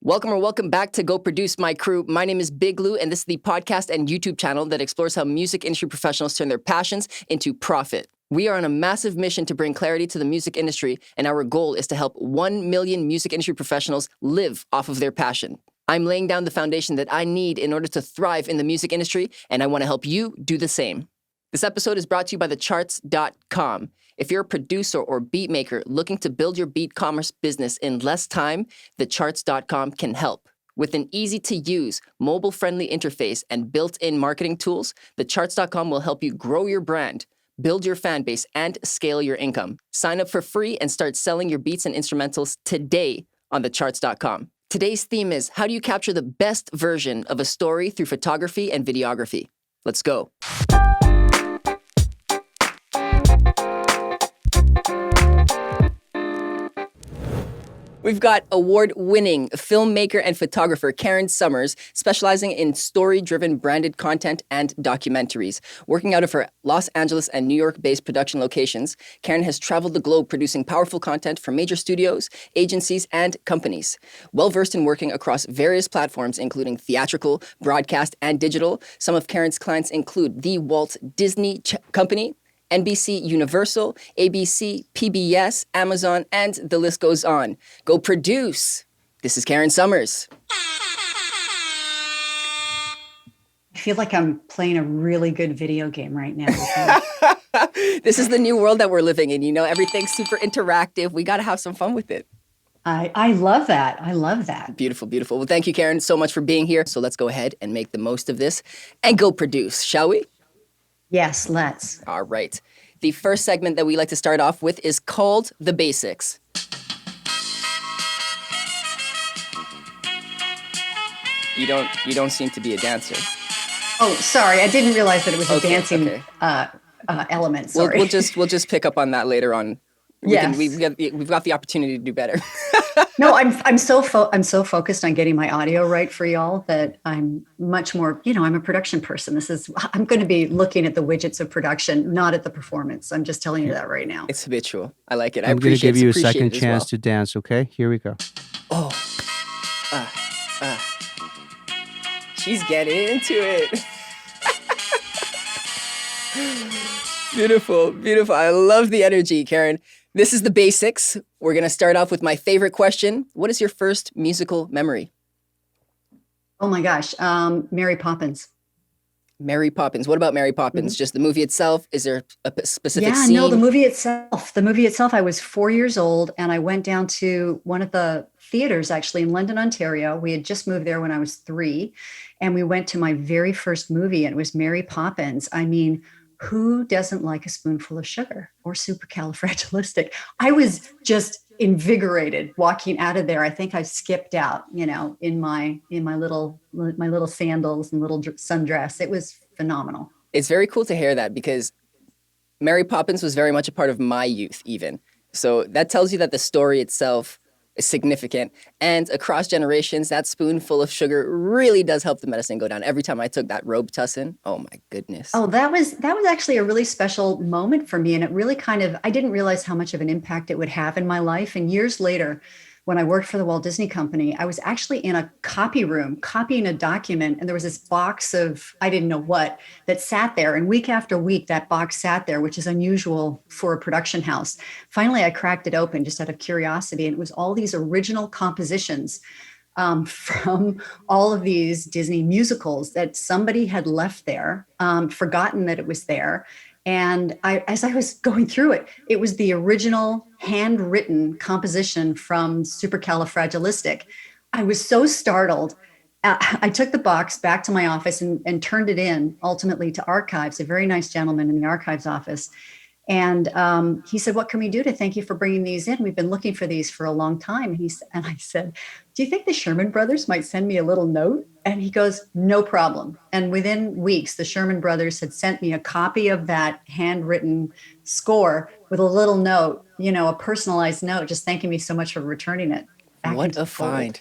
Welcome back to Go Produce My Crew. My name is Big Lou, and this is the podcast and YouTube channel that explores how music industry professionals turn their passions into profit. We are on a massive mission to bring clarity to the music industry, and our goal is to help 1 million music industry professionals live off of their passion. I'm laying down the foundation that I need in order to thrive in the music industry, and I want to help you do the same. This episode is brought to you by thecharts.com. If you're a producer or beat maker looking to build your beat commerce business in less time, thecharts.com can help. With an easy-to-use, mobile-friendly interface and built-in marketing tools, thecharts.com will help you grow your brand, build your fan base, and scale your income. Sign up for free and start selling your beats and instrumentals today on thecharts.com. Today's theme is, how do you capture the best version of a story through photography and videography? Let's go. We've got award-winning filmmaker and photographer Karen Summers, specializing in story-driven branded content and documentaries. Working out of her Los Angeles and New York-based production locations, Karen has traveled the globe producing powerful content for major studios, agencies, and companies. Well-versed in working across various platforms, including theatrical, broadcast, and digital, some of Karen's clients include the Walt Disney Company, NBC Universal, ABC, PBS, Amazon, and the list goes on. Go produce. This is Karen Summers. I feel like I'm playing a really good video game right now. This is the new world that we're living in. You know, everything's super interactive. We got to have some fun with it. I love that. I love that. Beautiful, beautiful. Well, thank you, Karen, so much for being here. So let's go ahead and make the most of this and go produce, shall we? Yes, let's. All right. The first segment that we like to start off with is called The Basics. You don't seem to be a dancer. Oh, sorry. I didn't realize that it was a dancing element. Sorry. We'll just pick up on that later on. We've got the opportunity to do better. No, I'm so focused on getting my audio right for y'all that I'm much more, I'm a production person. I'm going to be looking at the widgets of production, not at the performance. I'm just telling you that right now. It's habitual. I like it. I'm going to give you a second chance to dance. Okay, here we go. Oh, she's getting into it. Beautiful, beautiful. I love the energy, Karen. This is The Basics. We're going to start off with my favorite question. What is your first musical memory? Oh my gosh. Mary Poppins. Mary Poppins. What about Mary Poppins? Mm-hmm. Just the movie itself? Is there a specific scene? No, the movie itself, I was 4 years old and I went down to one of the theaters actually in London, Ontario. We had just moved there when I was 3 and we went to my very first movie and it was Mary Poppins. I mean, who doesn't like a spoonful of sugar or supercalifragilistic? I was just invigorated walking out of there. I think I skipped out, in my little sandals and little sundress. It was phenomenal. It's very cool to hear that because Mary Poppins was very much a part of my youth even. So that tells you that the story itself is significant. And across generations, that spoonful of sugar really does help the medicine go down. Every time I took that Robitussin, oh my goodness. Oh, that was actually a really special moment for me. And it really I didn't realize how much of an impact it would have in my life. And years later, when I worked for the Walt Disney Company, I was actually in a copy room copying a document. And there was this box of, I didn't know what, that sat there. And week after week, that box sat there, which is unusual for a production house. Finally, I cracked it open just out of curiosity. And it was all these original compositions from all of these Disney musicals that somebody had left there, forgotten that it was there. And as I was going through it, it was the original handwritten composition from Supercalifragilistic. I was so startled. I took the box back to my office and turned it in ultimately to archives, a very nice gentleman in the archives office. And he said, "What can we do to thank you for bringing these in? We've been looking for these for a long time." And I said, "Do you think the Sherman Brothers might send me a little note?" And he goes, "No problem." And within weeks, the Sherman Brothers had sent me a copy of that handwritten score with a little note, a personalized note, just thanking me so much for returning it. What a find.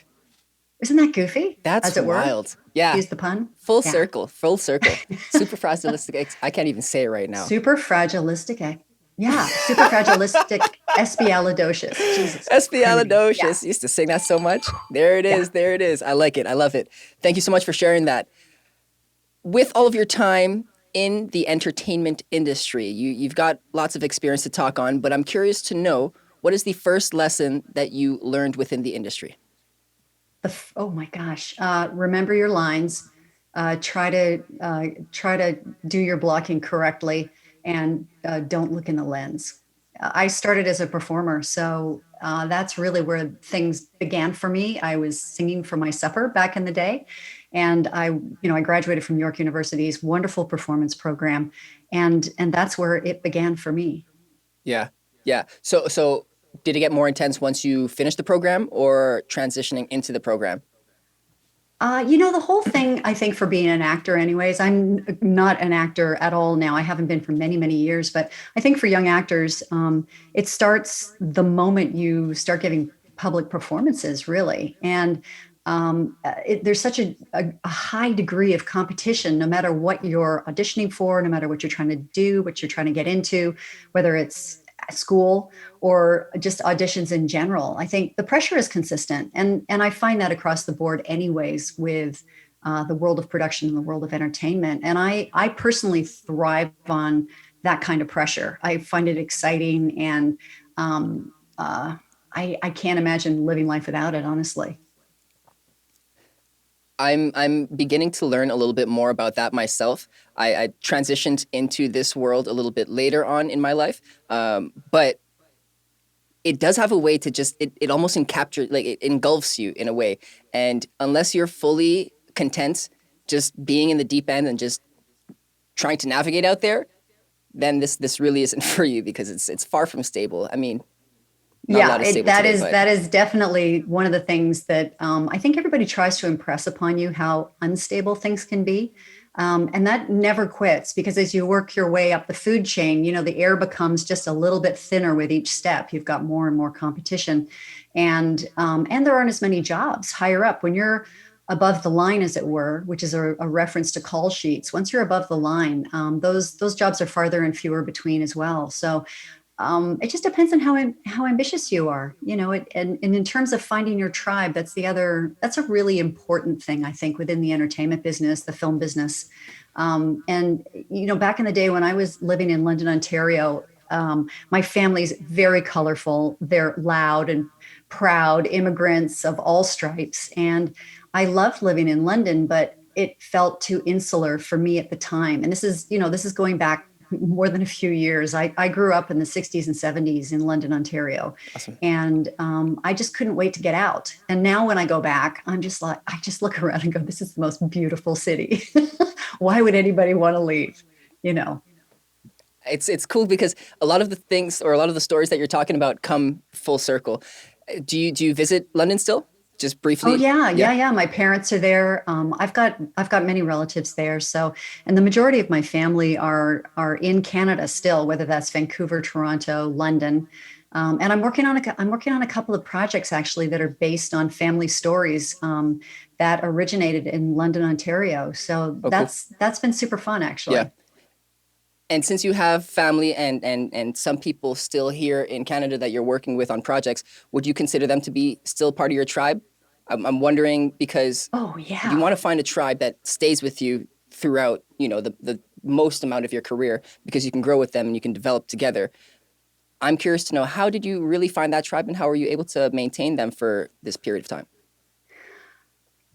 Isn't that goofy? That's wild. Yeah. Use the pun. Full circle. Superfragilistic. I can't even say it right now. Superfragilistic. Yeah, superfragilistic espialidocious. Jesus. Espialidocious. Yeah. Used to sing that so much. There it is. Yeah. There it is. I like it. I love it. Thank you so much for sharing that. With all of your time in the entertainment industry, you've got lots of experience to talk on, but I'm curious to know, what is the first lesson that you learned within the industry? Oh my gosh. Remember your lines. Try to do your blocking correctly, and don't look in the lens. I started as a performer, so that's really where things began for me. I was singing for my supper back in the day, and I graduated from York University's wonderful performance program, and that's where it began for me. Yeah. Yeah. So did it get more intense once you finished the program or transitioning into the program? The whole thing, I think, for being an actor, anyways, I'm not an actor at all now. I haven't been for many, many years, but I think for young actors, it starts the moment you start giving public performances, really. And there's such a high degree of competition, no matter what you're auditioning for, no matter what you're trying to do, what you're trying to get into, whether it's school or just auditions in general. I think the pressure is consistent, and I find that across the board, anyways, with the world of production and the world of entertainment. And I personally thrive on that kind of pressure. I find it exciting, and I can't imagine living life without it, honestly. I'm beginning to learn a little bit more about that myself. I transitioned into this world a little bit later on in my life, but it does have a way to just it almost encaptures, like, it engulfs you in a way, and unless you're fully content just being in the deep end and just trying to navigate out there, then this really isn't for you, because it's far from stable. I mean, not a Yeah, lot is stable that today, is but that is definitely one of the things that I think everybody tries to impress upon you, how unstable things can be. And that never quits, because as you work your way up the food chain, the air becomes just a little bit thinner with each step. You've got more and more competition, and there aren't as many jobs higher up. When you're above the line, as it were, which is a reference to call sheets. Once you're above the line, those jobs are farther and fewer between as well. So it just depends on how ambitious you are, and in terms of finding your tribe, that's a really important thing, I think, within the entertainment business, the film business. And back in the day when I was living in London, Ontario, my family's very colorful. They're loud and proud immigrants of all stripes, and I loved living in London, but it felt too insular for me at the time. And this is going back more than a few years. I grew up in the 60s and 70s in London, Ontario. awesome. And I just couldn't wait to get out. And now when I go back, I'm just like, I just look around and go, this is the most beautiful city. Why would anybody want to leave? You know? It's cool because a lot of the things, or a lot of the stories that you're talking about, come full circle. Do you visit London still? Just Oh briefly? yeah. My parents are there. I've got many relatives there. So, and the majority of my family are in Canada still, whether that's Vancouver, Toronto, London. And I'm working on a couple of projects, actually, that are based on family stories that originated in London, Ontario. So Oh, cool. that's been super fun, Yeah. actually. And since you have family and some people still here in Canada that you're working with on projects, would you consider them to be still part of your tribe? I'm wondering, because Oh you yeah. want to find a tribe that stays with you throughout, the most amount of your career, because you can grow with them and you can develop together. I'm curious to know, how did you really find that tribe, and how were you able to maintain them for this period of time?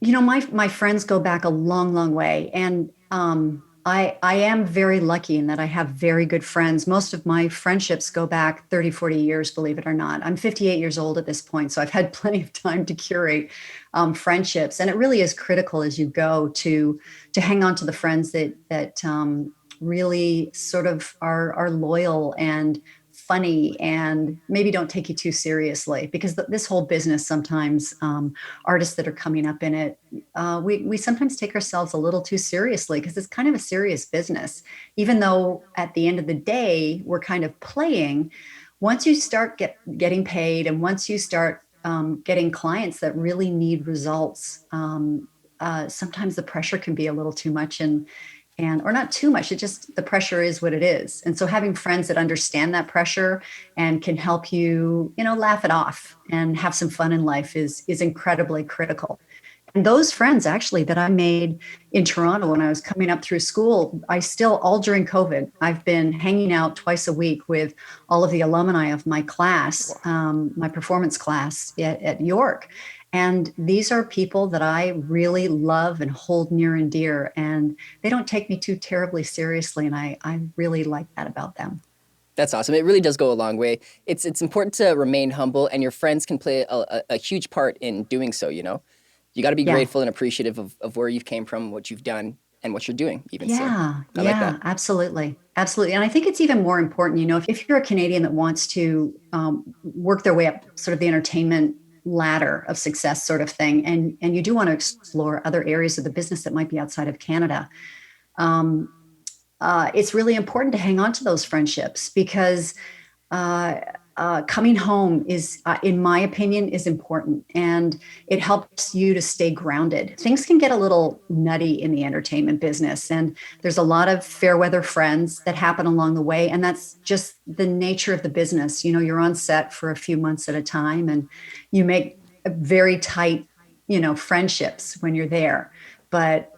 My friends go back a long, long way, and I am very lucky in that I have very good friends. Most of my friendships go back 30, 40 years, believe it or not. I'm 58 years old at this point, so I've had plenty of time to curate friendships, and it really is critical as you go to hang on to the friends that really sort of are loyal and funny and maybe don't take you too seriously, because this whole business sometimes, artists that are coming up in it, we sometimes take ourselves a little too seriously, because it's kind of a serious business, even though at the end of the day we're kind of playing. Once you start getting paid, and once you start getting clients that really need results, sometimes the pressure can be a little too much, and or not too much. It just, the pressure is what it is. And so having friends that understand that pressure and can help you, laugh it off and have some fun in life is incredibly critical. And those friends actually that I made in Toronto when I was coming up through school, I still, all during COVID, I've been hanging out twice a week with all of the alumni of my class, my performance class at York. And these are people that I really love and hold near and dear. And they don't take me too terribly seriously. And I really like that about them. That's awesome. It really does go a long way. It's important to remain humble, and your friends can play a huge part in doing so, You got to be grateful and appreciative of where you've came from, what you've done, and what you're doing, even so. I like that. Absolutely. Absolutely. And I think it's even more important, if you're a Canadian that wants to work their way up sort of the entertainment ladder of success sort of thing, and you do want to explore other areas of the business that might be outside of Canada, it's really important to hang on to those friendships because coming home is, in my opinion, is important, and it helps you to stay grounded. Things can get a little nutty in the entertainment business, and there's a lot of fair weather friends that happen along the way, and that's just the nature of the business. You're on set for a few months at a time, and you make very tight, friendships when you're there. But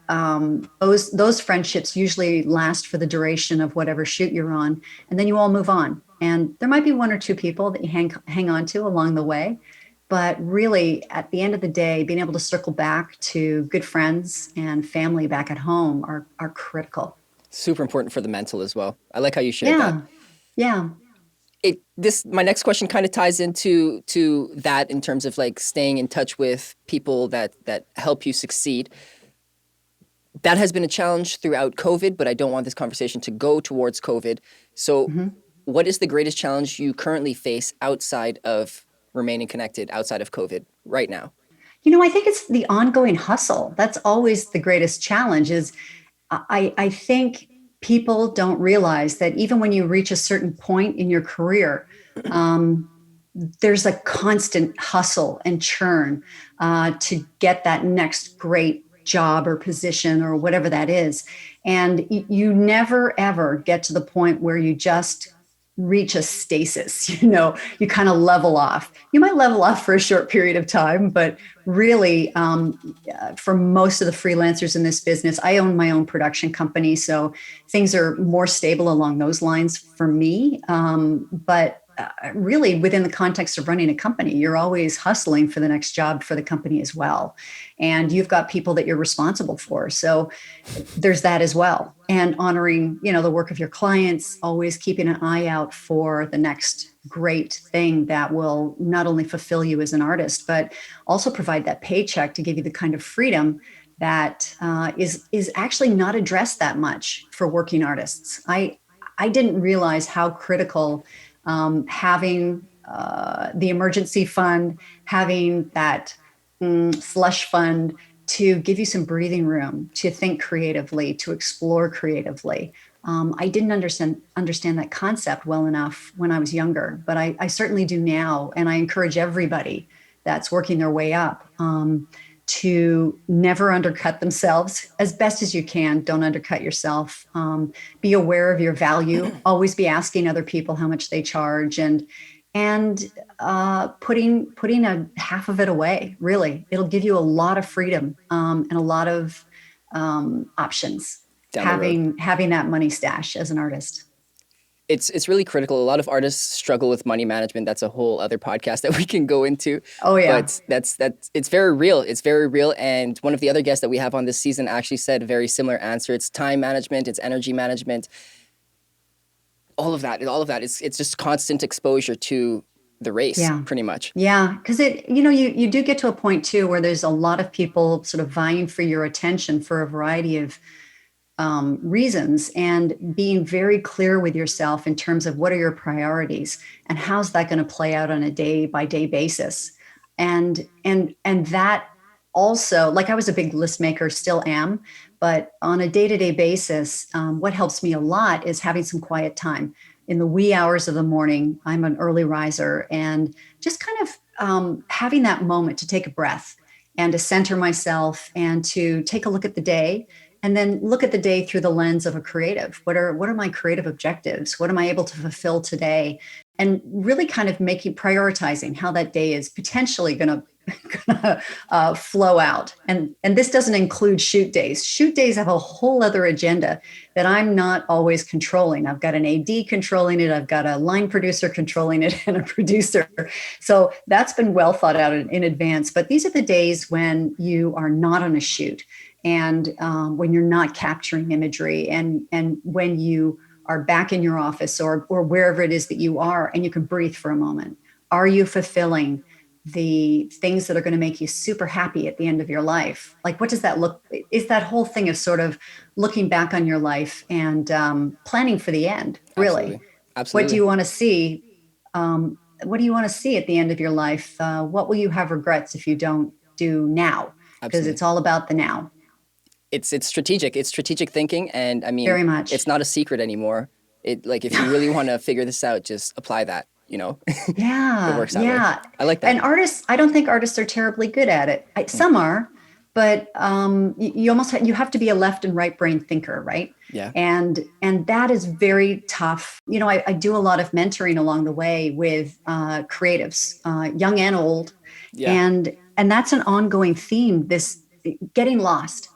those friendships usually last for the duration of whatever shoot you're on, and then you all move on. And there might be one or two people that you hang on to along the way. But really, at the end of the day, being able to circle back to good friends and family back at home are critical. Super important for the mental as well. I like how you shared that. Yeah. My next question kind of ties into that in terms of like staying in touch with people that help you succeed. That has been a challenge throughout COVID, but I don't want this conversation to go towards COVID. So what is the greatest challenge you currently face outside of remaining connected, outside of COVID right now? I think it's the ongoing hustle. That's always the greatest challenge. Is I think people don't realize that even when you reach a certain point in your career, there's a constant hustle and churn to get that next great job or position or whatever that is. And you never, ever get to the point where you just reach a stasis, you kind of level off. You might level off for a short period of time, but really for most of the freelancers in this business, I own my own production company. So things are more stable along those lines for me. But really within the context of running a company, you're always hustling for the next job for the company as well. And you've got people that you're responsible for. So there's that as well. And honoring, the work of your clients, always keeping an eye out for the next great thing that will not only fulfill you as an artist, but also provide that paycheck to give you the kind of freedom that is actually not addressed that much for working artists. I didn't realize how critical having the emergency fund, having that slush fund to give you some breathing room, to think creatively, to explore creatively. I didn't understand that concept well enough when I was younger, but I certainly do now. And I encourage everybody that's working their way up to never undercut themselves as best as you can. Don't undercut yourself. Be aware of your value. Always be asking other people how much they charge, and putting a half of it away. Really, it'll give you a lot of freedom and a lot of options. Having that money stash as an artist. It's really critical. A lot of artists struggle with money management. That's a whole other podcast that we can go into. Oh yeah. But that's it's very real. It's very real. And one of the other guests that we have on this season actually said a very similar answer. It's time management, it's energy management. All of that. It's just constant exposure to the race, pretty much. Yeah, because you do get to a point too where there's a lot of people sort of vying for your attention for a variety of reasons, and being very clear with yourself in terms of what are your priorities and how's that going to play out on a day by day basis. And that also, like, I was a big list maker, still am, but on a day-to-day basis, what helps me a lot is having some quiet time in the wee hours of the morning. I'm an early riser, and just kind of having that moment to take a breath and to center myself and to take a look at the day and then look at the day through the lens of a creative. What are my creative objectives? What am I able to fulfill today? And really kind of prioritizing how that day is potentially going to flow out. And this doesn't include shoot days. Shoot days have a whole other agenda that I'm not always controlling. I've got an AD controlling it. I've got a line producer controlling it and a producer. So that's been well thought out in advance. But these are the days when you are not on a shoot, and when you're not capturing imagery, and when you are back in your office or wherever it is that you are, and you can breathe for a moment. Are you fulfilling the things that are going to make you super happy at the end of your life? Like, what does that look? Is that whole thing of sort of looking back on your life and planning for the end? Really, Absolutely. What do you want to see? What do you want to see at the end of your life? What will you have regrets if you don't do now? Because it's all about the now. It's strategic. It's strategic thinking, and I mean, very much. It's not a secret anymore. If you really want to figure this out, just apply that. Yeah, it works that way. I like that. And artists, I don't think artists are terribly good at it. Some are, but you almost you have to be a left and right brain thinker, right? Yeah. And that is very tough. I do a lot of mentoring along the way with creatives, young and old, and that's an ongoing theme. This getting lost.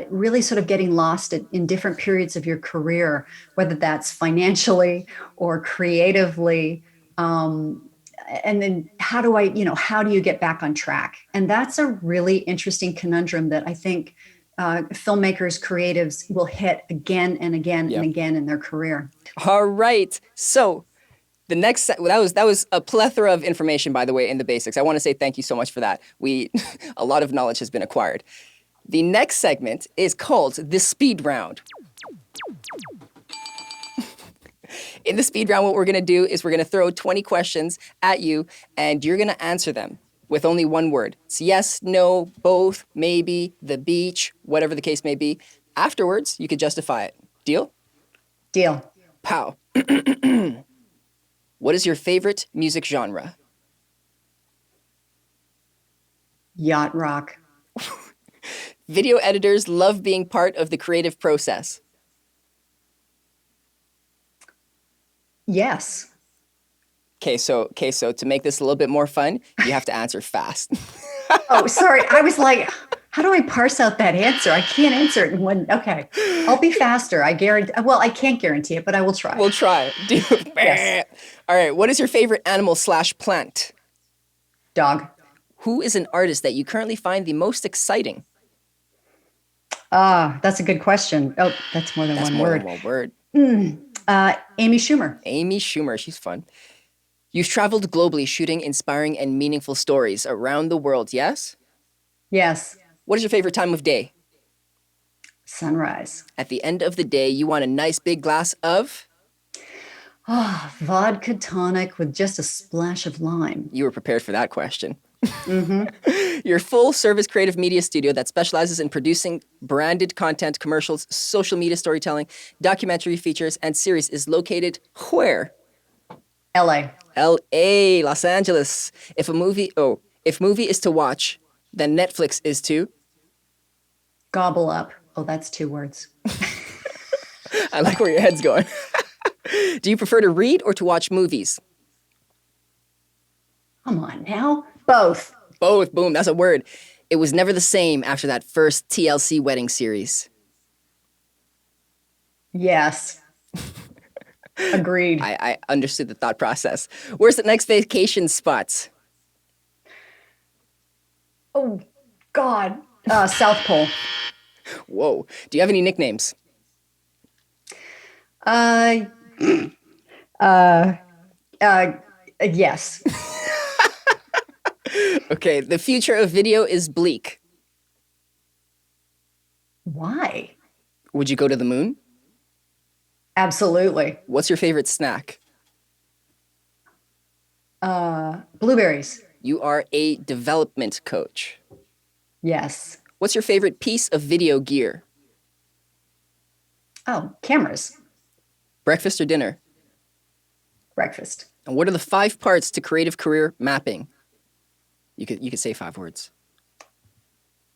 Really sort of getting lost in different periods of your career, whether that's financially or creatively. And then how do you get back on track? And that's a really interesting conundrum that I think filmmakers, creatives will hit again and again and again in their career. All right. So the next, that was a plethora of information, by the way, in the basics. I want to say thank you so much for that. A lot of knowledge has been acquired. The next segment is called the speed round. In the speed round, what we're going to do is we're going to throw 20 questions at you, and you're going to answer them with only one word. It's yes, no, both, maybe, the beach, whatever the case may be. Afterwards, you could justify it. Deal? Deal. Pow. What is your favorite music genre? Yacht rock. Video editors love being part of the creative process. Yes. Okay, so to make this a little bit more fun, you have to answer fast. Oh, sorry. I was like, how do I parse out that answer? I can't answer it in one. Okay. I'll be faster. I guarantee. Well, I can't guarantee it, but I will try. We'll try. Yes. All right. What is your favorite animal/plant? Dog. Who is an artist that you currently find the most exciting? That's a good question. Oh, that's more than one word. Than one word. Amy Schumer. Amy Schumer. She's fun. You've traveled globally shooting inspiring and meaningful stories around the world, yes? Yes. What is your favorite time of day? Sunrise. At the end of the day, you want a nice big glass of? Vodka tonic with just a splash of lime. You were prepared for that question. Mm-hmm. Your full-service creative media studio that specializes in producing branded content, commercials, social media storytelling, documentary features, and series is located where? LA. LA, Los Angeles. If movie is to watch, then Netflix is to? Gobble up. Oh, that's 2 words. I like where your head's going. Do you prefer to read or to watch movies? Come on now. Both. Both. Boom. That's a word. It was never the same after that first TLC wedding series. Yes. Agreed. I understood the thought process. Where's the next vacation spot? Oh, God. South Pole. Whoa. Do you have any nicknames? Yes. Okay. The future of video is bleak. Why? Would you go to the moon? Absolutely. What's your favorite snack? Blueberries. You are a development coach. Yes. What's your favorite piece of video gear? Oh, cameras. Breakfast or dinner? Breakfast. And what are the 5 parts to creative career mapping? You could say 5 words.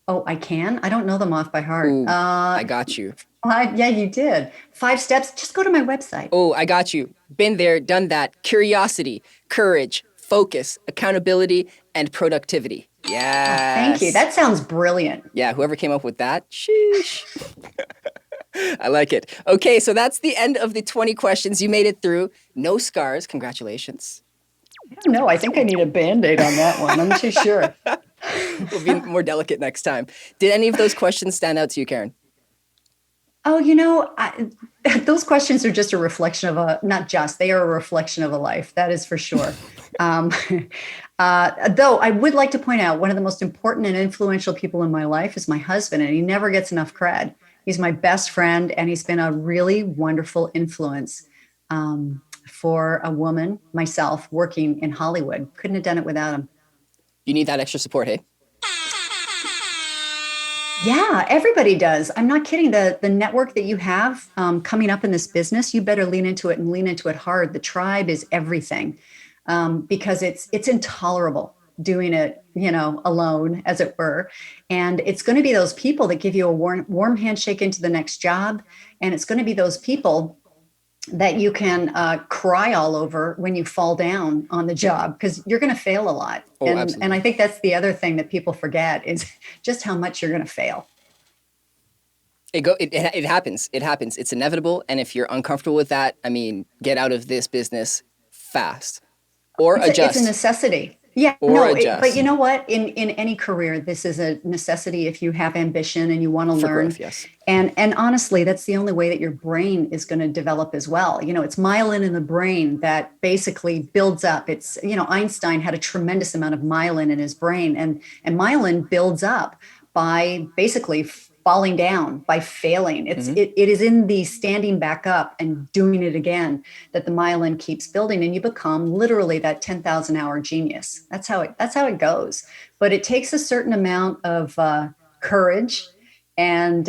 Oh, I can? I don't know them off by heart. Ooh, I got you. Yeah, you did. 5 steps. Just go to my website. Oh, I got you. Been there, done that. Curiosity, courage, focus, accountability, and productivity. Oh, thank you. Yes. That sounds brilliant. Yeah, whoever came up with that, sheesh. I like it. Okay, so that's the end of the 20 questions. You made it through. No scars. Congratulations. I don't know. I think I need a Band-Aid on that one. I'm not too sure. We'll be more delicate next time. Did any of those questions stand out to you, Karen? Oh, those questions are just a reflection of they are a reflection of a life. That is for sure. Um, though I would like to point out one of the most important and influential people in my life is my husband, and he never gets enough cred. He's my best friend, and he's been a really wonderful influence for a woman, myself, working in Hollywood. Couldn't have done it without him. You need that extra support, hey? Yeah, everybody does. I'm not kidding. The network that you have coming up in this business, you better lean into it and lean into it hard. The tribe is everything because it's intolerable doing it, alone, as it were. And it's going to be those people that give you a warm handshake into the next job. And it's going to be those people that you can cry all over when you fall down on the job, because you're going to fail a lot. Oh, and, absolutely. and I think that's the other thing that people forget is just how much you're going to fail. It happens. It happens. It's inevitable. And if you're uncomfortable with that, get out of this business fast or adjust. It's a necessity. Yeah, but you know what? In any career, this is a necessity if you have ambition and you want to learn. Growth, yes. And honestly, that's the only way that your brain is going to develop as well. It's myelin in the brain that basically builds up. It's, Einstein had a tremendous amount of myelin in his brain, and myelin builds up by basically falling down, by failing. It is in the standing back up and doing it again that the myelin keeps building, and you become literally that 10,000 hour genius. That's how it goes. But it takes a certain amount of courage and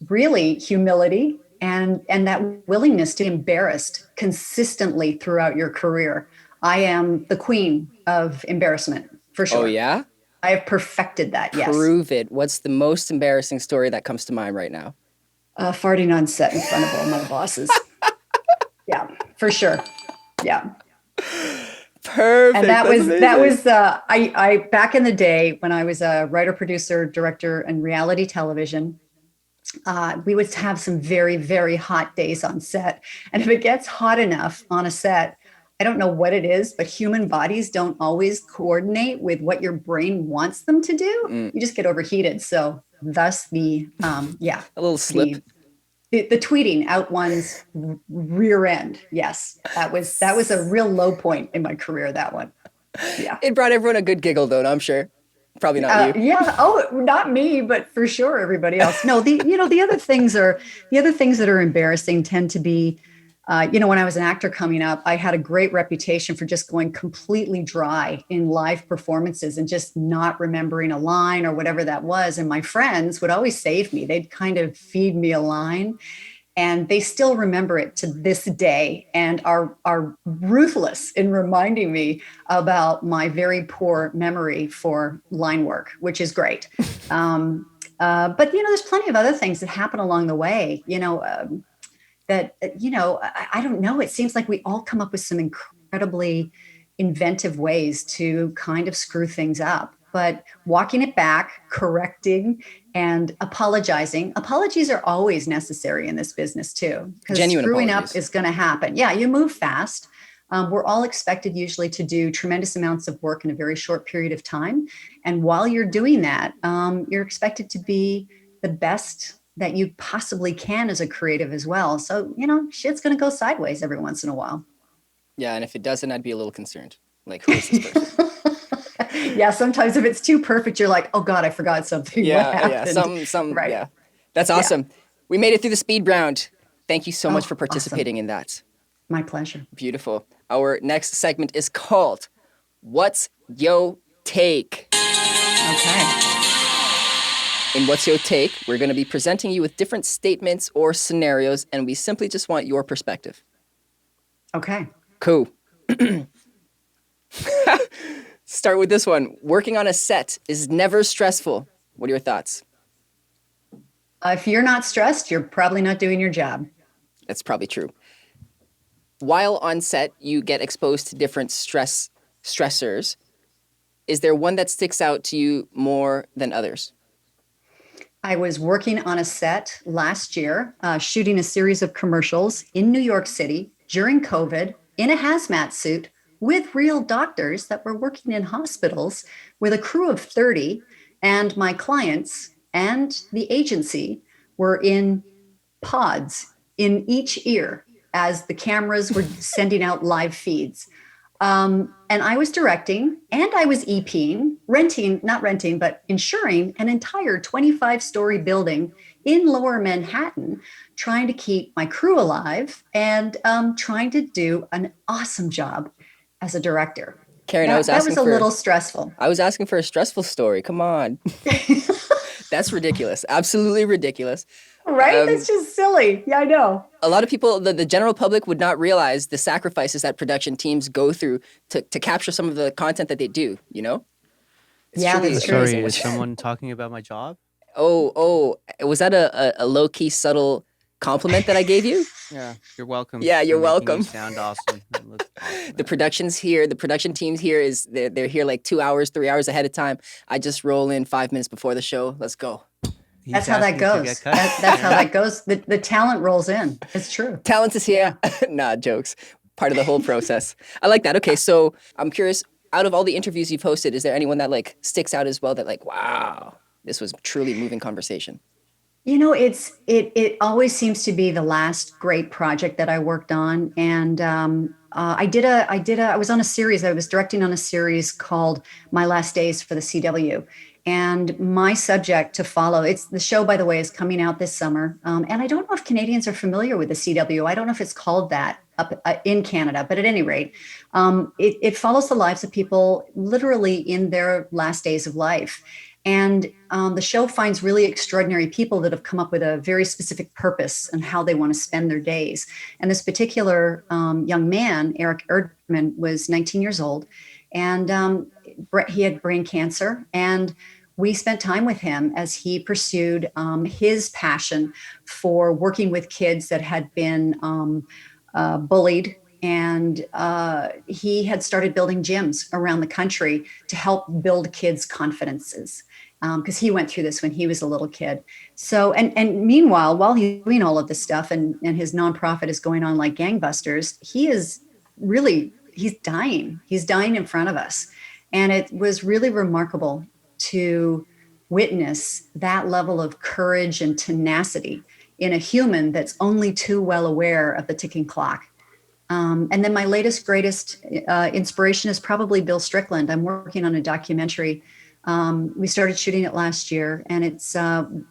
really humility and that willingness to be embarrassed consistently throughout your career. I am the queen of embarrassment, for sure. Oh, yeah? I have perfected that, yes. Prove it. What's the most embarrassing story that comes to mind right now? Farting on set in front of all my bosses. Yeah, for sure. Yeah. Perfect. And that was I back in the day when I was a writer, producer, director in reality television. We would have some very, very hot days on set. And if it gets hot enough on a set, I don't know what it is, but human bodies don't always coordinate with what your brain wants them to do. You just get overheated. So thus the, a little slip. The tweeting out one's rear end. Yes, that was a real low point in my career, that one. Yeah. It brought everyone a good giggle, though, I'm sure. Probably not you. Yeah. Oh, not me, but for sure everybody else. No, the other things that are embarrassing tend to be, when I was an actor coming up, I had a great reputation for just going completely dry in live performances and just not remembering a line or whatever that was. And my friends would always save me. They'd kind of feed me a line, and they still remember it to this day and are ruthless in reminding me about my very poor memory for line work, which is great. But there's plenty of other things that happen along the way. That, I don't know. It seems like we all come up with some incredibly inventive ways to kind of screw things up, but walking it back, correcting, and apologizing. Apologies are always necessary in this business too, because screwing up is going to happen. Yeah, you move fast. We're all expected usually to do tremendous amounts of work in a very short period of time. And while you're doing that, you're expected to be the best that you possibly can as a creative as well. So, shit's going to go sideways every once in a while. Yeah. And if it doesn't, I'd be a little concerned. Like, who is this person? Yeah. Sometimes if it's too perfect, you're like, oh God, I forgot something. Yeah. Something. Right. Yeah. That's awesome. Yeah. We made it through the speed round. Thank you so much for participating in that. My pleasure. Beautiful. Our next segment is called What's Yo Take? Okay. In What's Your Take, we're going to be presenting you with different statements or scenarios, and we simply just want your perspective. Okay. Cool. Start with this one. Working on a set is never stressful, What are your thoughts? If you're not stressed, you're probably not doing your job. That's probably true. While on set, you get exposed to different stressors. Is there one that sticks out to you more than others? I was working on a set last year, shooting a series of commercials in New York City during COVID in a hazmat suit with real doctors that were working in hospitals with a crew of 30. And my clients and the agency were in pods in each ear as the cameras were sending out live feeds. And I was directing and I was EPing, not renting, but insuring an entire 25-story building in lower Manhattan, trying to keep my crew alive and trying to do an awesome job as a director. Karen, that was a little stressful. I was asking for a stressful story. Come on. That's ridiculous. Absolutely ridiculous. Right? That's just silly. Yeah, I know. A lot of people, the general public would not realize the sacrifices that production teams go through to capture some of the content that they do, you know? Yeah, that's true. Sorry, is someone talking about my job? Oh, was that a low-key, subtle compliment that I gave you? Yeah, you're welcome. Yeah, you're welcome. You sound awesome. The production's here. The production team's here. They're here like 2 hours, 3 hours ahead of time. I just roll in 5 minutes before the show. Let's go. That's how that goes. That's how that goes. The talent rolls in. It's true. Talent is here. Nah, jokes. Part of the whole process. I like that. Okay, so I'm curious, out of all the interviews you've hosted, is there anyone that like sticks out as well that like, wow, this was truly moving conversation? You know, it always seems to be the last great project that I worked on. And I was on a series, I was directing on a series called My Last Days for the CW. And my subject to follow, it's the show, by the way, is coming out this summer. And I don't know if Canadians are familiar with the CW. I don't know if it's called that up in Canada, but at any rate, it follows the lives of people literally in their last days of life. And the show finds really extraordinary people that have come up with a very specific purpose and how they want to spend their days. And this particular young man, Eric Erdman, was 19 years old, and he had brain cancer. And we spent time with him as he pursued his passion for working with kids that had been bullied. And he had started building gyms around the country to help build kids' confidences, because he went through this when he was a little kid. So, and meanwhile, while he's doing all of this stuff and his nonprofit is going on like gangbusters, he's dying. He's dying in front of us. And it was really remarkable to witness that level of courage and tenacity in a human that's only too well aware of the ticking clock. And then my latest, greatest inspiration is probably Bill Strickland. I'm working on a documentary. We started shooting it last year, and it's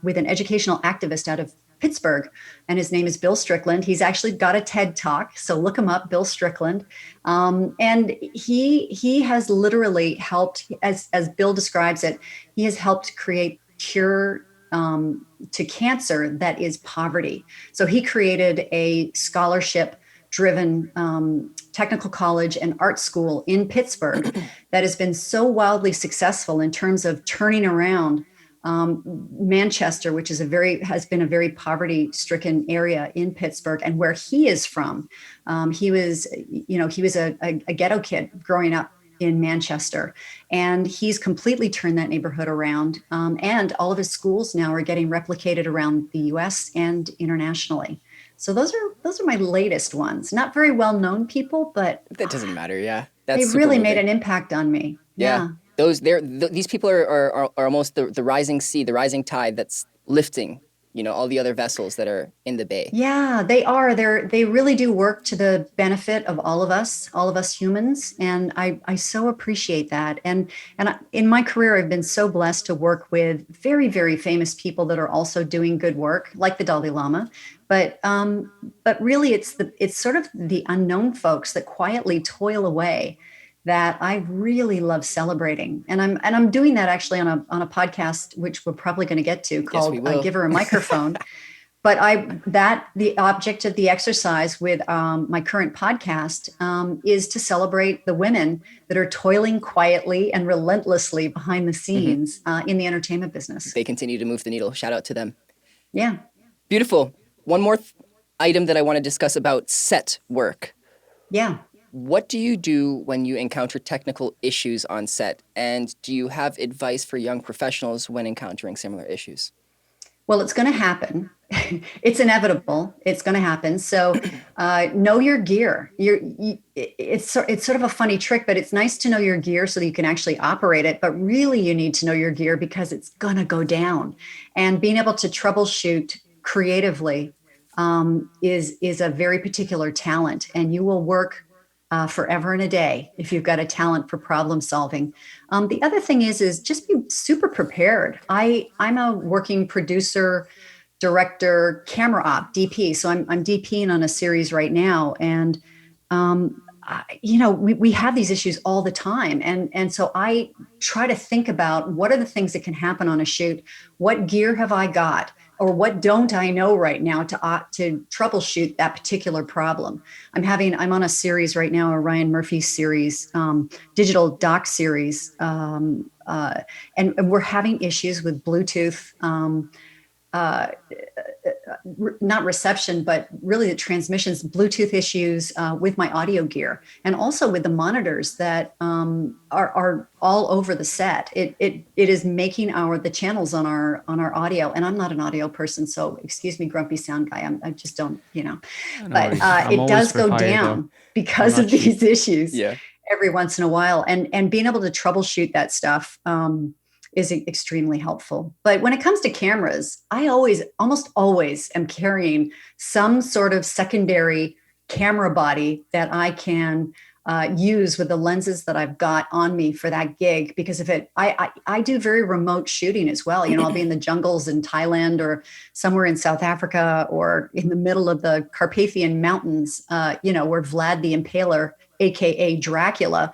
with an educational activist out of Pittsburgh, and his name is Bill Strickland. He's actually got a TED Talk, so look him up, Bill Strickland. And he has literally helped, as Bill describes it, he has helped create cure to cancer that is poverty. So he created a scholarship-driven technical college and art school in Pittsburgh that has been so wildly successful in terms of turning around Manchester, which has been a very poverty-stricken area in Pittsburgh, and where he is from. He was a ghetto kid growing up in Manchester, and he's completely turned that neighborhood around. And all of his schools now are getting replicated around the U.S. and internationally. So those are my latest ones. Not very well-known people, but that doesn't matter. Yeah, they really made an impact on me. Yeah. These people are almost the rising sea, the rising tide that's lifting, all the other vessels that are in the bay. Yeah, they are. They really do work to the benefit of all of us humans. And I so appreciate that. And in my career, I've been so blessed to work with very, very famous people that are also doing good work, like the Dalai Lama. But really, it's sort of the unknown folks that quietly toil away that I really love celebrating. And I'm doing that actually on a podcast, which we're probably going to get to, called Give Her a Microphone. but the object of the exercise with my current podcast is to celebrate the women that are toiling quietly and relentlessly behind the scenes in the entertainment business. They continue to move the needle. Shout out to them. Yeah. Beautiful. One more item that I want to discuss about set work. Yeah. What do you do when you encounter technical issues on set? And do you have advice for young professionals when encountering similar issues? Well, it's going to happen. It's inevitable. It's going to happen. So know your gear. It's sort of a funny trick, but it's nice to know your gear so that you can actually operate it. But really, you need to know your gear because it's going to go down. And being able to troubleshoot creatively is a very particular talent. And you will work forever and a day if you've got a talent for problem solving. The other thing is just be super prepared. I'm a working producer, director, camera op, DP. So I'm DPing on a series right now, and we have these issues all the time, and so I try to think about what are the things that can happen on a shoot. What gear have I got? Or what don't I know right now to troubleshoot that particular problem? I'm on a series right now, a Ryan Murphy series, digital doc series, and we're having issues with Bluetooth, not reception, but really the transmissions, Bluetooth issues with my audio gear, and also with the monitors that are all over the set. It is making the channels on our audio, and I'm not an audio person, so excuse me, grumpy sound guy. I just don't, but it does go down because of these issues every once in a while, and being able to troubleshoot that stuff is extremely helpful. But when it comes to cameras, I almost always am carrying some sort of secondary camera body that I can use with the lenses that I've got on me for that gig. Because I do very remote shooting as well. I'll be in the jungles in Thailand or somewhere in South Africa or in the middle of the Carpathian Mountains, where Vlad the Impaler, AKA Dracula,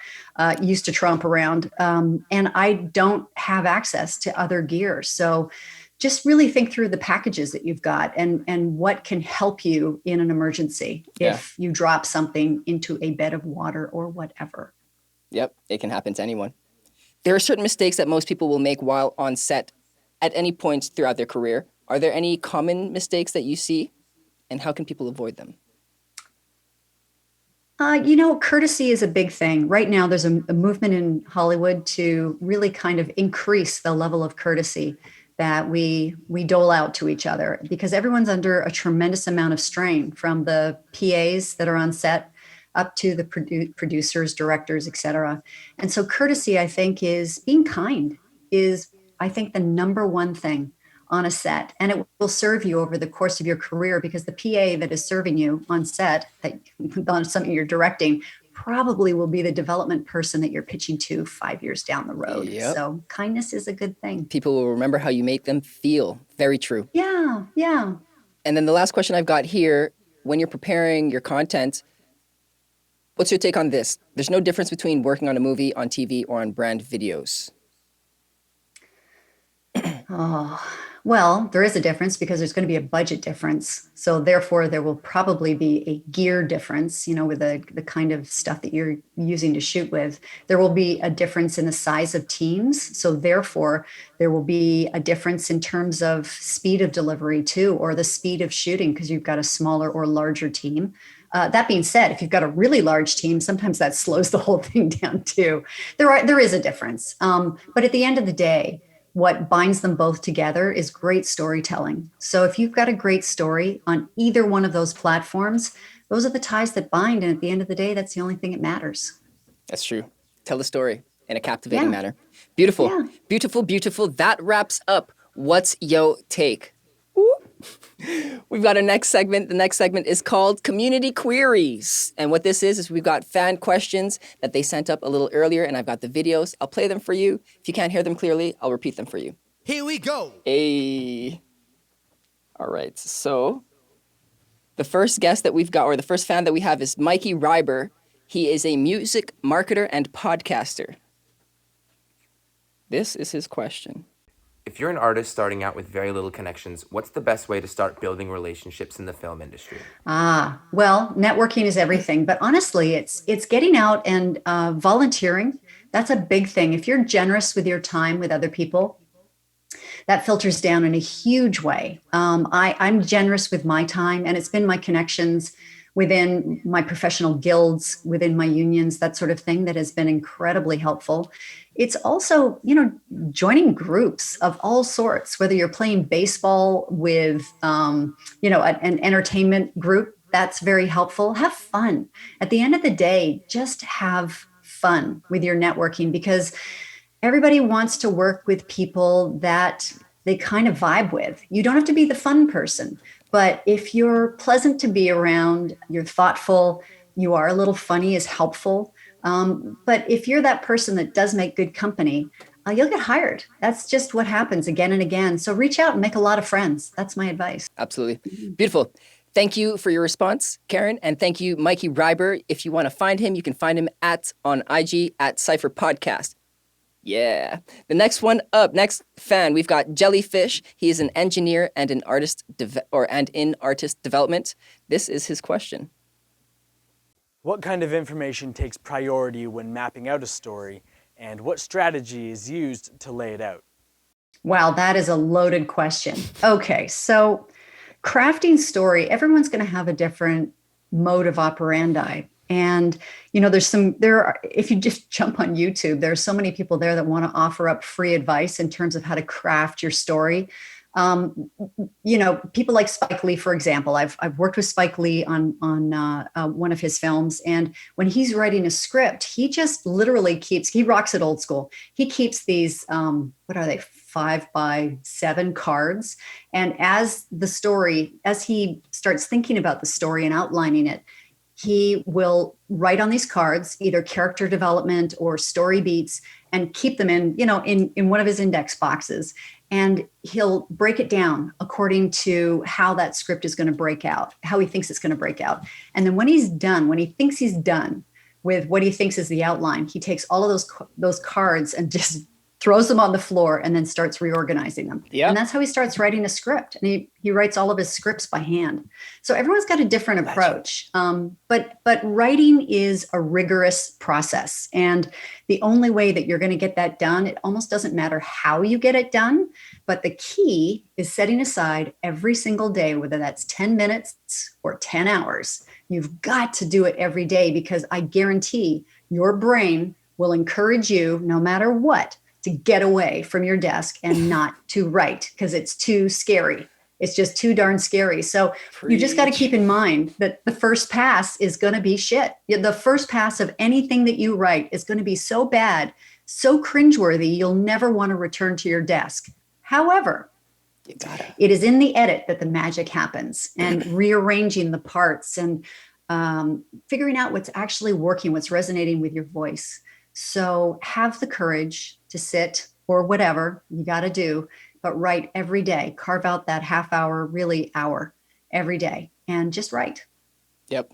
used to tromp around. And I don't have access to other gear. So just really think through the packages that you've got and what can help you in an emergency if you drop something into a bed of water or whatever. Yep, it can happen to anyone. There are certain mistakes that most people will make while on set at any point throughout their career. Are there any common mistakes that you see, and how can people avoid them? Courtesy is a big thing. Right now, there's a movement in Hollywood to really kind of increase the level of courtesy that we dole out to each other, because everyone's under a tremendous amount of strain, from the PAs that are on set up to the producers, directors, et cetera. And so courtesy, I think, is being kind is, I think, the number one thing on a set, and it will serve you over the course of your career, because the PA that is serving you on set, that on something you're directing, probably will be the development person that you're pitching to 5 years down the road. Yep. So kindness is a good thing. People will remember how you make them feel. Very true. Yeah. And then the last question I've got here, when you're preparing your content, what's your take on this? There's no difference between working on a movie, on TV, or on brand videos. Well, there is a difference, because there's going to be a budget difference. So therefore, there will probably be a gear difference, with the kind of stuff that you're using to shoot with. There will be a difference in the size of teams. So therefore, there will be a difference in terms of speed of delivery too, or the speed of shooting, because you've got a smaller or larger team. That being said, if you've got a really large team, sometimes that slows the whole thing down too. There is a difference. But at the end of the day, what binds them both together is great storytelling. So if you've got a great story on either one of those platforms, those are the ties that bind. And at the end of the day, that's the only thing that matters. That's true. Tell the story in a captivating manner. Beautiful. Yeah. Beautiful, beautiful. That wraps up What's Yo Take? Woo. We've got a next segment. The next segment is called Community Queries. And what this is we've got fan questions that they sent up a little earlier, and I've got the videos. I'll play them for you. If you can't hear them clearly, I'll repeat them for you. Here we go. Hey. All right. So the first guest that we've got, or the first fan that we have, is Mikey Reiber. He is a music marketer and podcaster. This is his question. If you're an artist starting out with very little connections, what's the best way to start building relationships in the film industry? Well, networking is everything, but honestly, it's getting out and volunteering. That's a big thing. If you're generous with your time with other people, that filters down in a huge way. I'm generous with my time, and it's been my connections within my professional guilds, within my unions, that sort of thing, that has been incredibly helpful. It's also, joining groups of all sorts, whether you're playing baseball with, an entertainment group, that's very helpful. Have fun. At the end of the day, just have fun with your networking, because everybody wants to work with people that they kind of vibe with. You don't have to be the fun person, but if you're pleasant to be around, you're thoughtful, you are a little funny is helpful. But if you're that person that does make good company, you'll get hired. That's just what happens again and again. So reach out and make a lot of friends. That's my advice. Absolutely. Beautiful. Thank you for your response, Karen. And thank you, Mikey Reiber. If you want to find him, you can find him on IG at Cypher Podcast. Yeah. The next one up, next fan, we've got Jellyfish. He is an engineer and an artist in artist development. This is his question. What kind of information takes priority when mapping out a story, and what strategy is used to lay it out? Wow, that is a loaded question. Okay, so crafting story, everyone's going to have a different mode of operandi. And, if you just jump on YouTube, there are so many people there that want to offer up free advice in terms of how to craft your story. People like Spike Lee, for example. I've worked with Spike Lee on one of his films, and when he's writing a script, he just literally he rocks it old school. He keeps these, 5x7 cards, and as he starts thinking about the story and outlining it, he will write on these cards either character development or story beats and keep them in one of his index boxes. And he'll break it down according to how that script is going to break out, how he thinks it's going to break out. And then when he thinks he's done with what he thinks is the outline, he takes all of those cards and just throws them on the floor and then starts reorganizing them. Yeah. And that's how he starts writing a script. And he writes all of his scripts by hand. So everyone's got a different approach. But writing is a rigorous process. And the only way that you're going to get that done, it almost doesn't matter how you get it done. But the key is setting aside every single day, whether that's 10 minutes or 10 hours. You've got to do it every day, because I guarantee your brain will encourage you, no matter what, to get away from your desk and not to write, because it's too scary. It's just too darn scary. So you just got to keep in mind that the first pass is going to be shit. The first pass of anything that you write is going to be so bad, so cringeworthy, you'll never want to return to your desk. However, it is in the edit that the magic happens, and rearranging the parts and figuring out what's actually working, what's resonating with your voice. So have the courage to sit, or whatever you got to do, but write every day. Carve out that half hour, really hour every day, and just write. Yep.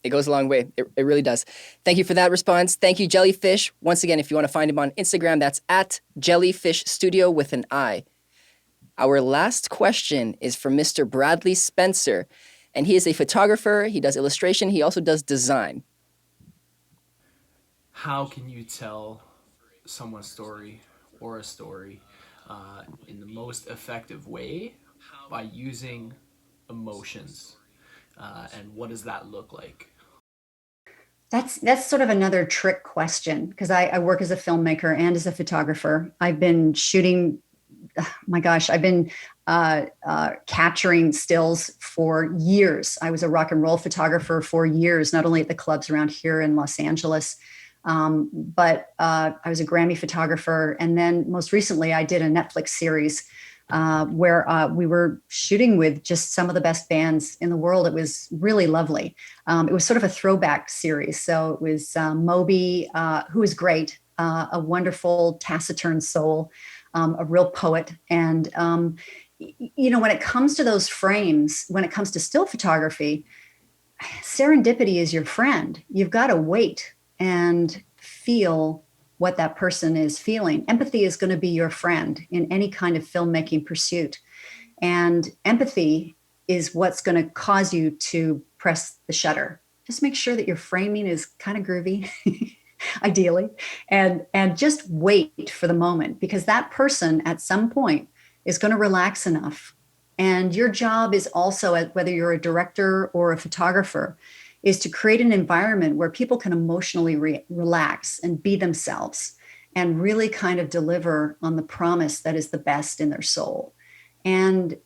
It goes a long way. It really does. Thank you for that response. Thank you, Jellyfish. Once again, if you want to find him on Instagram, that's at Jellyfish Studio with an I. Our last question is from Mr. Bradley Spencer, and he is a photographer. He does illustration. He also does design. How can you tell someone's story or a story in the most effective way by using emotions? And what does that look like? That's sort of another trick question, because I work as a filmmaker and as a photographer. I've been shooting, I've been capturing stills for years. I was a rock and roll photographer for years, not only at the clubs around here in Los Angeles, but I was a Grammy photographer. And then most recently, I did a Netflix series where we were shooting with just some of the best bands in the world. It was really lovely. It was sort of a throwback series. So it was Moby, who is great, a wonderful taciturn soul, a real poet. And, when it comes to those frames, when it comes to still photography, serendipity is your friend. You've got to wait and feel what that person is feeling. Empathy is going to be your friend in any kind of filmmaking pursuit. And empathy is what's going to cause you to press the shutter. Just make sure that your framing is kind of groovy, ideally, and just wait for the moment, because that person at some point is going to relax enough. And your job is also, whether you're a director or a photographer, is to create an environment where people can emotionally relax and be themselves and really kind of deliver on the promise that is the best in their soul. And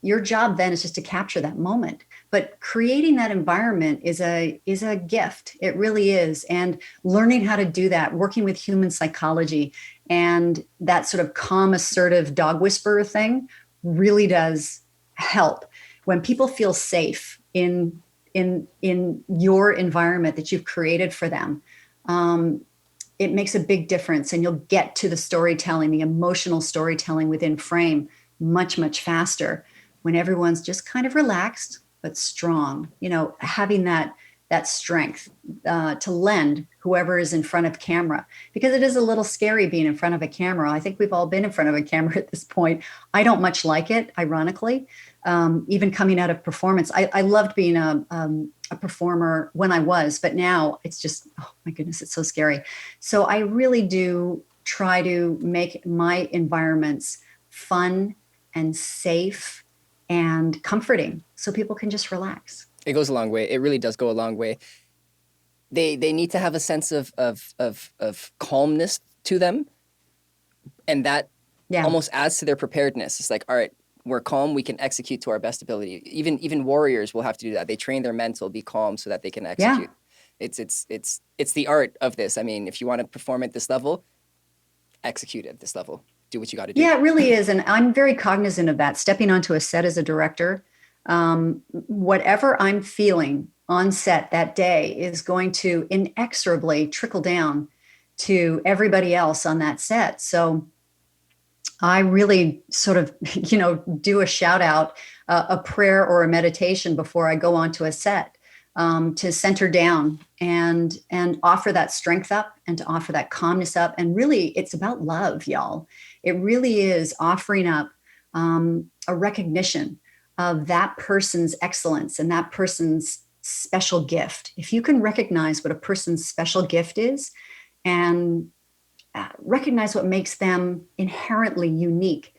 your job then is just to capture that moment. But creating that environment is a gift. It really is. And learning how to do that, working with human psychology and that sort of calm, assertive dog whisperer thing really does help. When people feel safe in your environment that you've created for them, it makes a big difference, and you'll get to the storytelling, the emotional storytelling within frame much, much faster when everyone's just kind of relaxed but strong, having that strength to lend whoever is in front of camera, because it is a little scary being in front of a camera. I think we've all been in front of a camera at this point. I don't much like it, ironically. Even coming out of performance, I loved being a performer when I was, but now it's just, oh my goodness, it's so scary. So I really do try to make my environments fun and safe and comforting so people can just relax. It goes a long way. It really does go a long way. They need to have a sense of calmness to them, and that almost adds to their preparedness. It's like, all right, we're calm, we can execute to our best ability. Even warriors will have to do that. They train their mental, be calm so that they can execute. It's the art of this. I mean, if you want to perform at this level, execute at this level. Do what you got to do. Yeah, it really is. And I'm very cognizant of that. Stepping onto a set as a director, whatever I'm feeling on set that day is going to inexorably trickle down to everybody else on that set. So I really sort of, do a shout out, a prayer or a meditation before I go onto a set, to center down and offer that strength up and to offer that calmness up. And really, it's about love, y'all. It really is offering up a recognition of that person's excellence and that person's special gift. If you can recognize what a person's special gift is and recognize what makes them inherently unique,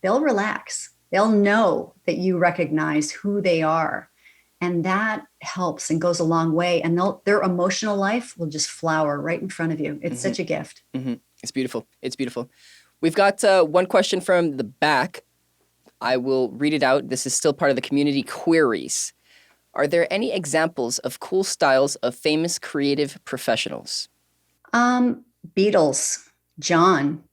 they'll relax. They'll know that you recognize who they are. And that helps and goes a long way. And their emotional life will just flower right in front of you. It's such a gift. Mm-hmm. It's beautiful. It's beautiful. We've got one question from the back. I will read it out. This is still part of the community queries. Are there any examples of cool styles of famous creative professionals? Beatles, John.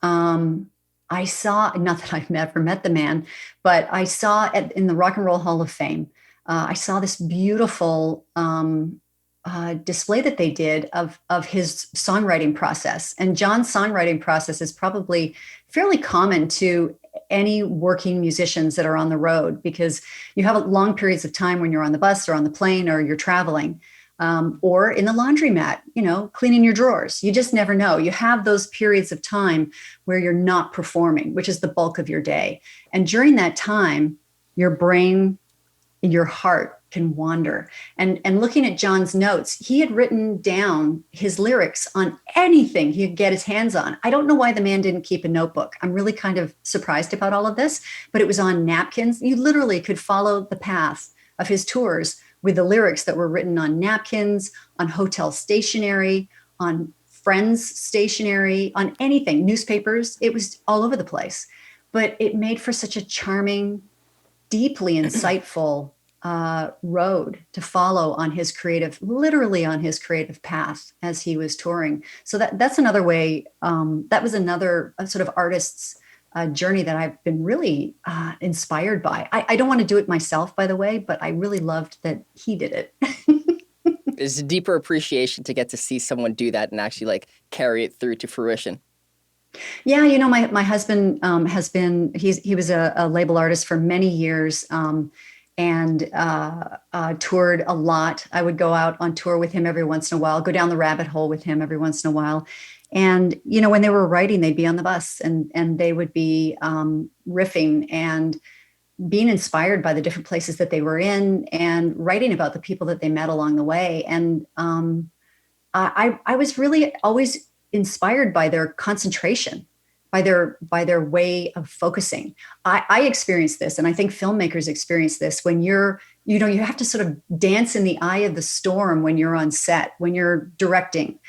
I saw, not that I've never met the man, but I saw in the Rock and Roll Hall of Fame, I saw this beautiful display that they did of his songwriting process. And John's songwriting process is probably fairly common to any working musicians that are on the road, because you have long periods of time when you're on the bus or on the plane or you're traveling, or in the laundromat, cleaning your drawers. You just never know. You have those periods of time where you're not performing, which is the bulk of your day. And during that time, your brain, your heart can wander. And looking at John's notes, he had written down his lyrics on anything he could get his hands on. I don't know why the man didn't keep a notebook. I'm really kind of surprised about all of this, but it was on napkins. You literally could follow the path of his tours with the lyrics that were written on napkins, on hotel stationery, on friends stationery, on anything, newspapers. It was all over the place. But it made for such a charming, deeply insightful road to follow on his literally on his creative path as he was touring. So that's another way. That was another sort of artist's journey that I've been really inspired by. I don't want to do it myself, by the way, but I really loved that he did it. There's a deeper appreciation to get to see someone do that and actually carry it through to fruition. Yeah, my husband he was a label artist for many years. and toured a lot. I would go out on tour with him every once in a while, go down the rabbit hole with him every once in a while. And, you know, when they were writing, they'd be on the bus and they would be riffing and being inspired by the different places that they were in and writing about the people that they met along the way. And I was really always inspired by their concentration, by their way of focusing. I experienced this, and I think filmmakers experience this when you have to sort of dance in the eye of the storm when you're on set, when you're directing,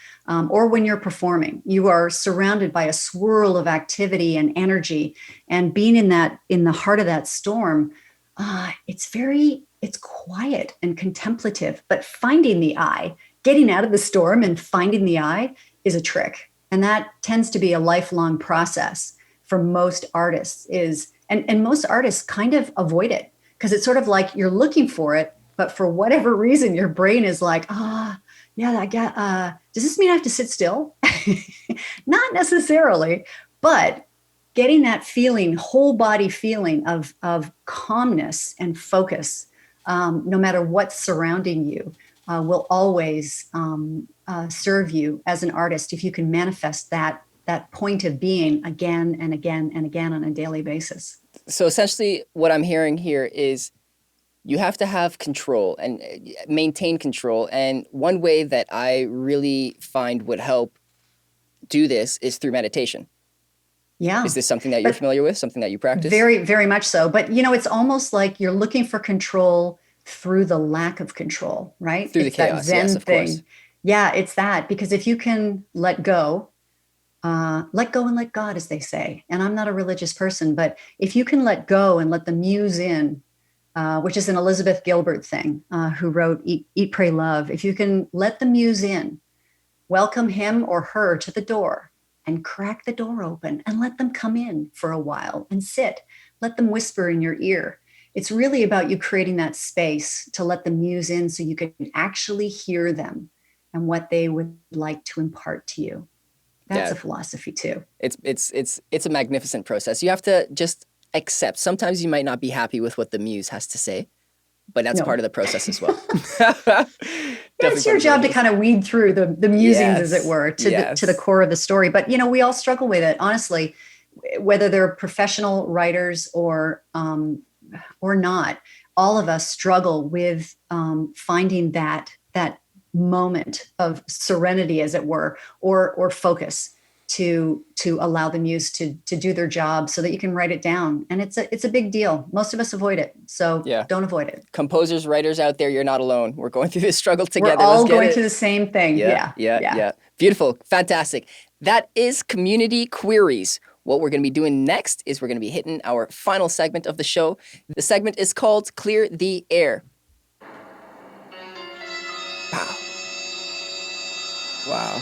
or when you're performing. You are surrounded by a swirl of activity and energy, and being in the heart of that storm, it's quiet and contemplative. But finding the eye, getting out of the storm and finding the eye is a trick. And that tends to be a lifelong process for most artists and most artists kind of avoid it because it's sort of like you're looking for it, but for whatever reason, your brain is like, does this mean I have to sit still? Not necessarily, but getting that feeling, whole body feeling of calmness and focus, no matter what's surrounding you, will always serve you as an artist if you can manifest that point of being again and again and again on a daily basis. So essentially what I'm hearing here is you have to have control and maintain control. And one way that I really find would help do this is through meditation. Yeah. Is this something that you're familiar with, something that you practice? Very, very much so. But, you know, it's almost like you're looking for control through the lack of control, right? Through it's the chaos, that Zen yes, of thing. course. Yeah, it's that. Because if you can let go and let God, as they say. And I'm not a religious person, but if you can let go and let the muse in, which is an Elizabeth Gilbert thing, who wrote Eat, Pray, Love. If you can let the muse in, welcome him or her to the door and crack the door open and let them come in for a while and sit. Let them whisper in your ear. It's really about you creating that space to let the muse in so you can actually hear them and what they would like to impart to you. That's a philosophy too. It's a magnificent process. You have to just accept. Sometimes you might not be happy with what the muse has to say, but that's part of the process as well. It's your job to kind of weed through the musings, as it were, to the core of the story. But, you know, we all struggle with it, honestly, whether they're professional writers or not. All of us struggle with finding that moment of serenity, as it were, or focus to allow the muse to do their job so that you can write it down. And it's a big deal. Most of us avoid it. So don't avoid it. Composers, writers out there, you're not alone. We're going through this struggle together. We're all going through the same thing. Yeah. Beautiful. Fantastic. That is Community Queries. What we're going to be doing next is we're going to be hitting our final segment of the show. The segment is called Clear the Air. Wow.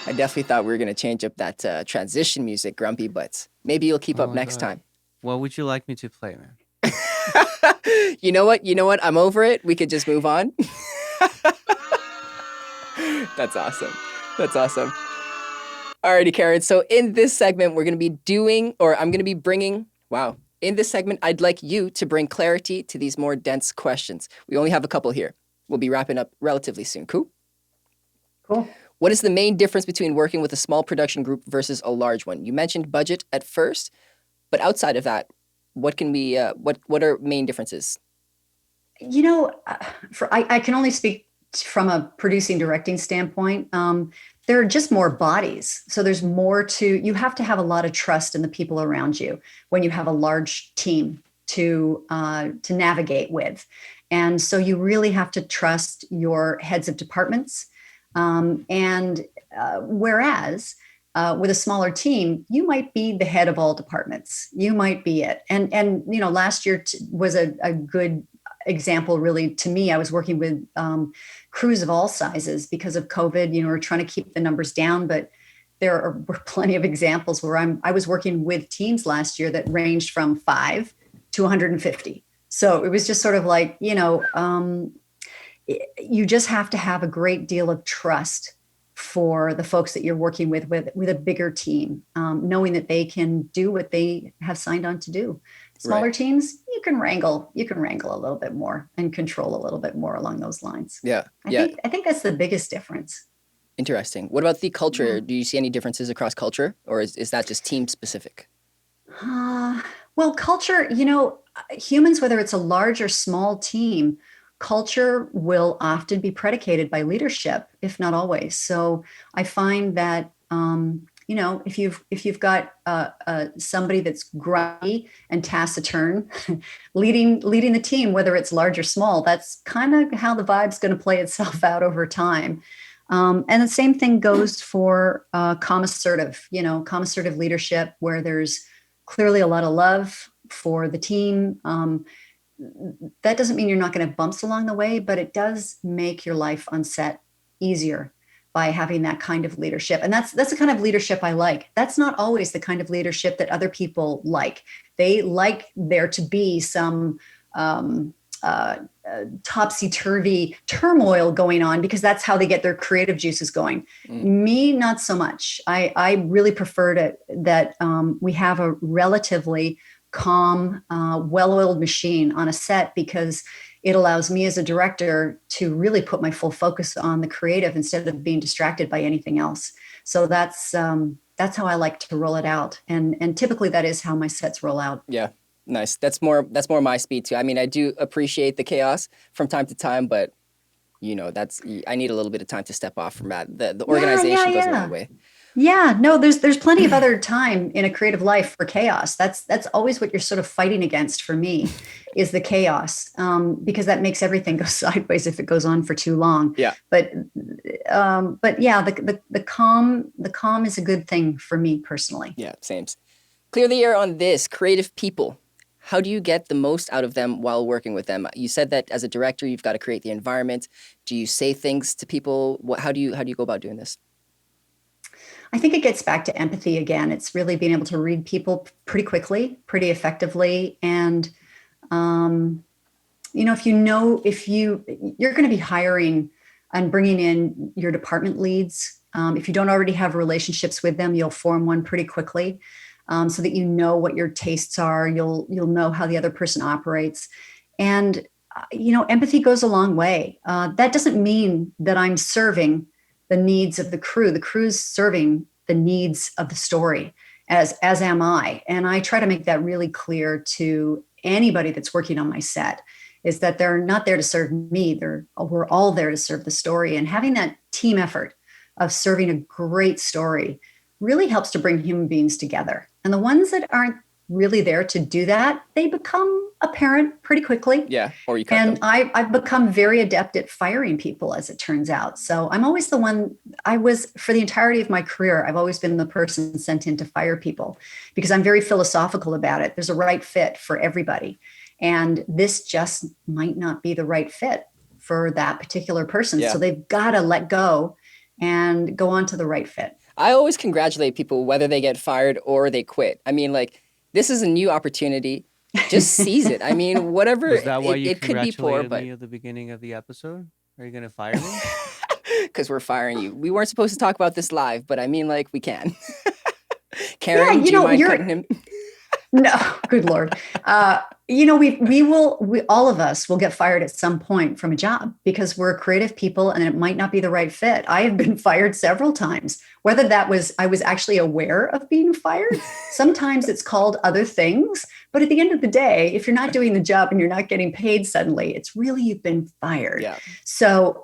I definitely thought we were going to change up that transition music, Grumpy, but maybe you'll keep up next time. What would you like me to play, man? You know what? I'm over it. We could just move on. That's awesome. Alrighty, Karen. So in this segment, I'm going to be bringing, in this segment, I'd like you to bring clarity to these more dense questions. We only have a couple here. We'll be wrapping up relatively soon. Cool? Cool. What is the main difference between working with a small production group versus a large one? You mentioned budget at first, but outside of that, what are main differences? You know, I can only speak from a producing directing standpoint. There are just more bodies. So there's more you have to have a lot of trust in the people around you when you have a large team to navigate with. And so you really have to trust your heads of departments. Whereas with a smaller team, you might be the head of all departments. You might be it. And you know, last year was a good example, really, to me. I was working with crews of all sizes because of COVID. You know, we're trying to keep the numbers down, but were plenty of examples where I was working with teams last year that ranged from 5 to 150. So it was just sort of like, you know, you just have to have a great deal of trust for the folks that you're working with a bigger team, knowing that they can do what they have signed on to do. Smaller Right. teams, you can wrangle a little bit more and control a little bit more along those lines. Yeah. I Yeah. think that's the biggest difference. Interesting. What about the culture? Yeah. Do you see any differences across culture, or is that just team specific? Well, culture, humans, whether it's a large or small team, culture will often be predicated by leadership, if not always. So I find that, if you've got somebody that's grumpy and taciturn, leading the team, whether it's large or small, that's kind of how the vibe's going to play itself out over time. And the same thing goes for calm assertive leadership, where there's clearly a lot of love for the team. That doesn't mean you're not going to have bumps along the way, but it does make your life on set easier by having that kind of leadership. And that's the kind of leadership I like. That's not always the kind of leadership that other people like. They like there to be some topsy-turvy turmoil going on, because that's how they get their creative juices going. Me, not so much. I really prefer that we have a relatively calm, well-oiled machine on a set, because it allows me as a director to really put my full focus on the creative instead of being distracted by anything else. So that's how I like to roll it out, and typically that is how my sets roll out. Yeah. Nice. That's more my speed too. I mean, I do appreciate the chaos from time to time, but I need a little bit of time to step off from that. The organization goes a long way. Yeah, no, there's plenty of other time in a creative life for chaos. That's always what you're sort of fighting against for me, is the chaos, because that makes everything go sideways if it goes on for too long. Yeah. But yeah, the calm is a good thing for me personally. Yeah, same. Clear the air on this. Creative people. How do you get the most out of them while working with them? You said that as a director, you've got to create the environment. Do you say things to people? How do you go about doing this? I think it gets back to empathy again. It's really being able to read people pretty quickly, pretty effectively. And, if you're going to be hiring and bringing in your department leads, if you don't already have relationships with them, you'll form one pretty quickly. So that you know what your tastes are, you'll know how the other person operates, and empathy goes a long way. That doesn't mean that I'm serving the needs of the crew. The crew's serving the needs of the story, as am I. And I try to make that really clear to anybody that's working on my set, is that they're not there to serve me. We're all there to serve the story, and having that team effort of serving a great story really helps to bring human beings together. And the ones that aren't really there to do that, they become apparent pretty quickly. Yeah, or you cut them. And I've become very adept at firing people, as it turns out. So I'm always for the entirety of my career, I've always been the person sent in to fire people, because I'm very philosophical about it. There's a right fit for everybody. And this just might not be the right fit for that particular person. Yeah. So they've got to let go and go on to the right fit. I always congratulate people whether they get fired or they quit. I mean, this is a new opportunity. Just seize it. I mean, whatever. Is that why you it could be poor, congratulated but me at the beginning of the episode? Are you going to fire me? because we're firing you. We weren't supposed to talk about this live, but I mean, we can. Karen, do you mind cutting him? No, good Lord. We all of us will get fired at some point from a job, because we're creative people and it might not be the right fit. I have been fired several times, whether I was actually aware of being fired. Sometimes it's called other things, but at the end of the day, if you're not doing the job and you're not getting paid suddenly, it's really, you've been fired. Yeah. So,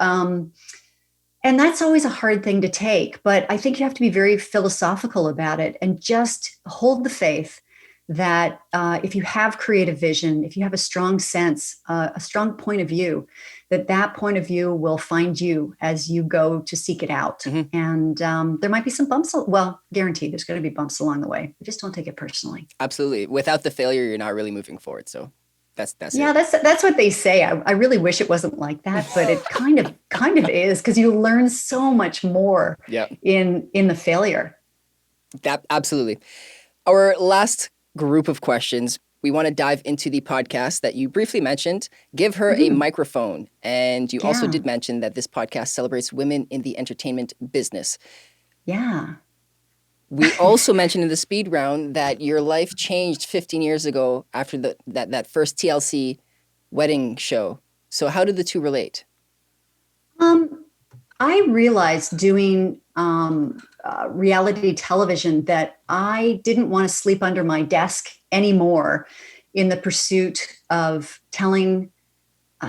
and that's always a hard thing to take, but I think you have to be very philosophical about it and just hold the faith that if you have creative vision, if you have a strong sense, a strong point of view, that point of view will find you as you go to seek it out. Mm-hmm. And there might be some bumps. Well, guaranteed there's going to be bumps along the way. But just don't take it personally. Absolutely. Without the failure, you're not really moving forward. So that's yeah, it. that's what they say. I really wish it wasn't like that, but it kind of is, because you learn so much more in the failure. Absolutely. Our last group of questions. we want to dive into the podcast that you briefly mentioned, Give Her a Microphone. And you also did mention that this podcast celebrates women in the entertainment business. Yeah. We also mentioned in the speed round that your life changed 15 years ago after that first TLC wedding show. So how did the two relate? I realized doing reality television that I didn't want to sleep under my desk anymore in the pursuit of telling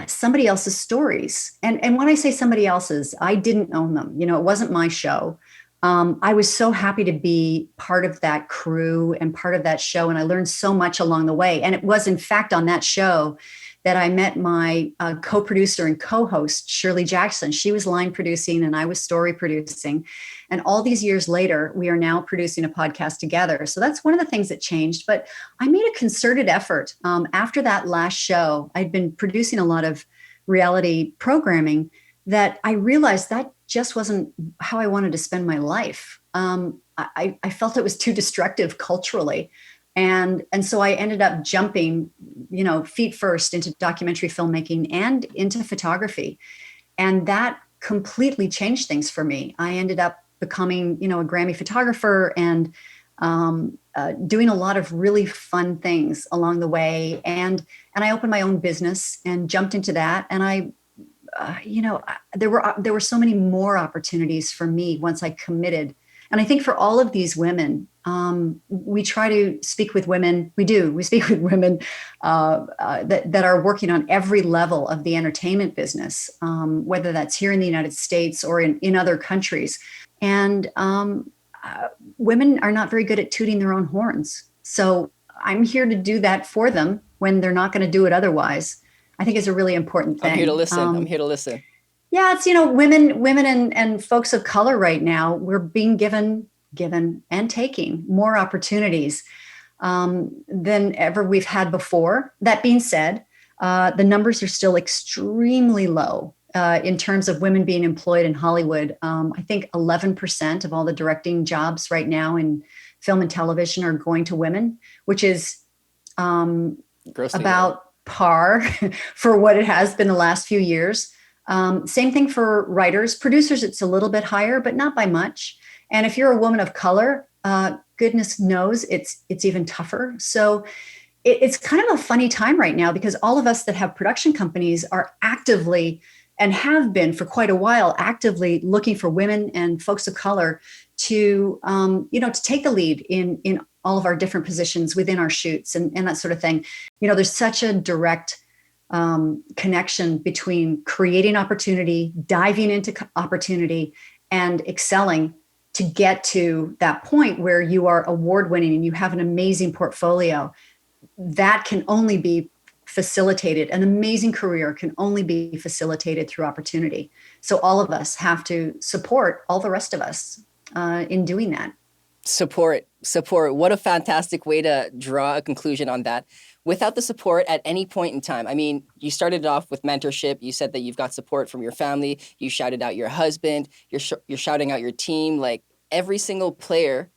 somebody else's stories. And when I say somebody else's, I didn't own them. You know, it wasn't my show. I was so happy to be part of that crew and part of that show. And I learned so much along the way. And it was, in fact, on that show that I met my co-producer and co-host, Shirley Jackson. She was line producing and I was story producing. And all these years later, we are now producing a podcast together. So that's one of the things that changed. But I made a concerted effort. After that last show, I'd been producing a lot of reality programming that I realized that just wasn't how I wanted to spend my life. I felt it was too destructive culturally. And so I ended up jumping, feet first into documentary filmmaking and into photography. And that completely changed things for me. I ended up becoming, a Grammy photographer and doing a lot of really fun things along the way. And I opened my own business and jumped into that. And there were so many more opportunities for me once I committed. And I think for all of these women, we try to speak with women. We speak with women that are working on every level of the entertainment business, whether that's here in the United States or in other countries. And women are not very good at tooting their own horns. So I'm here to do that for them when they're not going to do it otherwise. I think is a really important thing. I'm here to listen. Yeah, it's, women and folks of color right now, we're being given and taking more opportunities than ever we've had before. That being said, the numbers are still extremely low in terms of women being employed in Hollywood. I think 11% of all the directing jobs right now in film and television are going to women, which is about par for what it has been the last few years. Same thing for writers, producers. It's a little bit higher, but not by much. And if you're a woman of color, goodness knows it's even tougher. So it's kind of a funny time right now because all of us that have production companies are actively and have been for quite a while actively looking for women and folks of color to take the lead in all of our different positions within our shoots and that sort of thing. There's such a direct connection between creating opportunity, diving into opportunity, and excelling to get to that point where you are award-winning and you have an amazing portfolio. That can only be facilitated. An amazing career can only be facilitated through opportunity. So all of us have to support all the rest of us in doing that. Support. What a fantastic way to draw a conclusion on that. Without the support at any point in time, I mean, you started off with mentorship. You said that you've got support from your family. You shouted out your husband. You're shouting out your team. Like every single player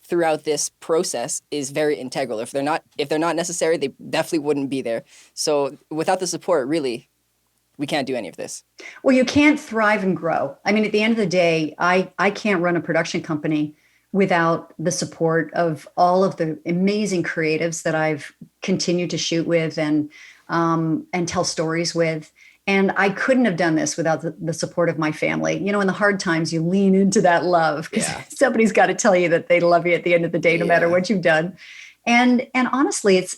throughout this process is very integral. If they're not necessary, they definitely wouldn't be there. So without the support, really, we can't do any of this. Well, you can't thrive and grow. I mean, at the end of the day, I can't run a production company without the support of all of the amazing creatives that I've continued to shoot with and tell stories with. And I couldn't have done this without the support of my family. In the hard times, you lean into that love because somebody's got to tell you that they love you at the end of the day, no matter what you've done. And honestly, it's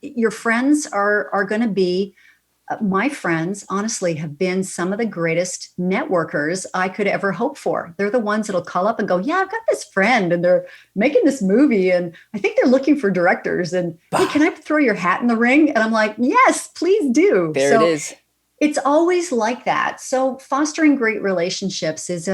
your friends are going to be, my friends, honestly, have been some of the greatest networkers I could ever hope for. They're the ones that'll call up and go, yeah, I've got this friend and they're making this movie and I think they're looking for directors. And hey, can I throw your hat in the ring? And I'm like, yes, please do. There it is. It's always like that. So fostering great relationships is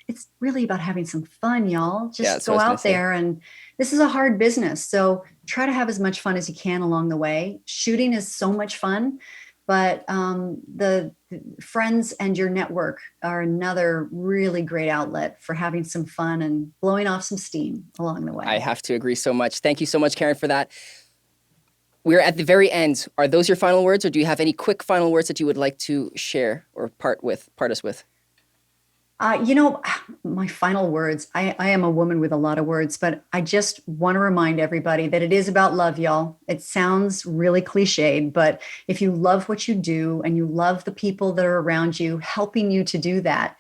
it's really about having some fun, y'all. Just go out there, and this is a hard business. So try to have as much fun as you can along the way. Shooting is so much fun, but the friends and your network are another really great outlet for having some fun and blowing off some steam along the way. I have to agree so much. Thank you so much, Karen, for that. We're at the very end. Are those your final words, or do you have any quick final words that you would like to share or part us with? My final words, I am a woman with a lot of words, but I just want to remind everybody that it is about love, y'all. It sounds really cliched, but if you love what you do and you love the people that are around you, helping you to do that,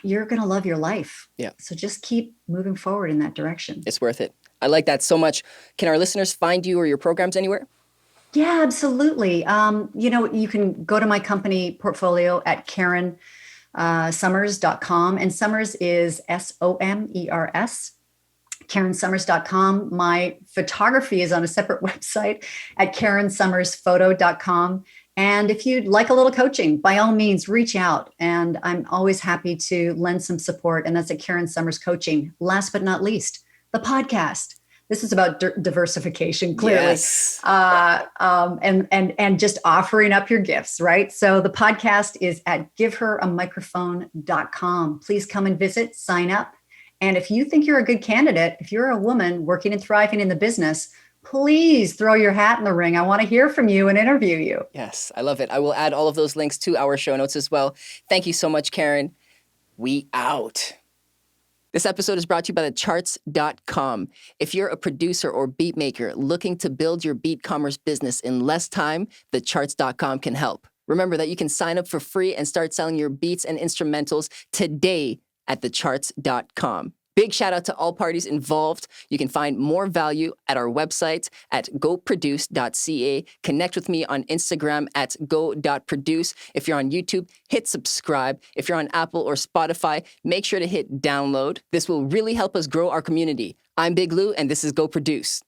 you're going to love your life. Yeah. So just keep moving forward in that direction. It's worth it. I like that so much. Can our listeners find you or your programs anywhere? Yeah, absolutely. You can go to my company portfolio at KarenSummers.com, and Summers is SOMERS, KarenSummers.com. My photography is on a separate website at KarenSummersPhoto.com. And if you'd like a little coaching, by all means, reach out. And I'm always happy to lend some support. And that's at Karen Summers Coaching. Last but not least, the podcast. This is about diversification, clearly, Yes. and just offering up your gifts, right? So the podcast is at giveheramicrophone.com. Please come and visit, sign up. And if you think you're a good candidate, if you're a woman working and thriving in the business, please throw your hat in the ring. I want to hear from you and interview you. Yes, I love it. I will add all of those links to our show notes as well. Thank you so much, Karen. We out. This episode is brought to you by thecharts.com. If you're a producer or beat maker looking to build your beat commerce business in less time, thecharts.com can help. Remember that you can sign up for free and start selling your beats and instrumentals today at thecharts.com. Big shout out to all parties involved. You can find more value at our website at goproduce.ca. Connect with me on Instagram at go.produce. If you're on YouTube, hit subscribe. If you're on Apple or Spotify, make sure to hit download. This will really help us grow our community. I'm Big Lou, and this is Go Produce.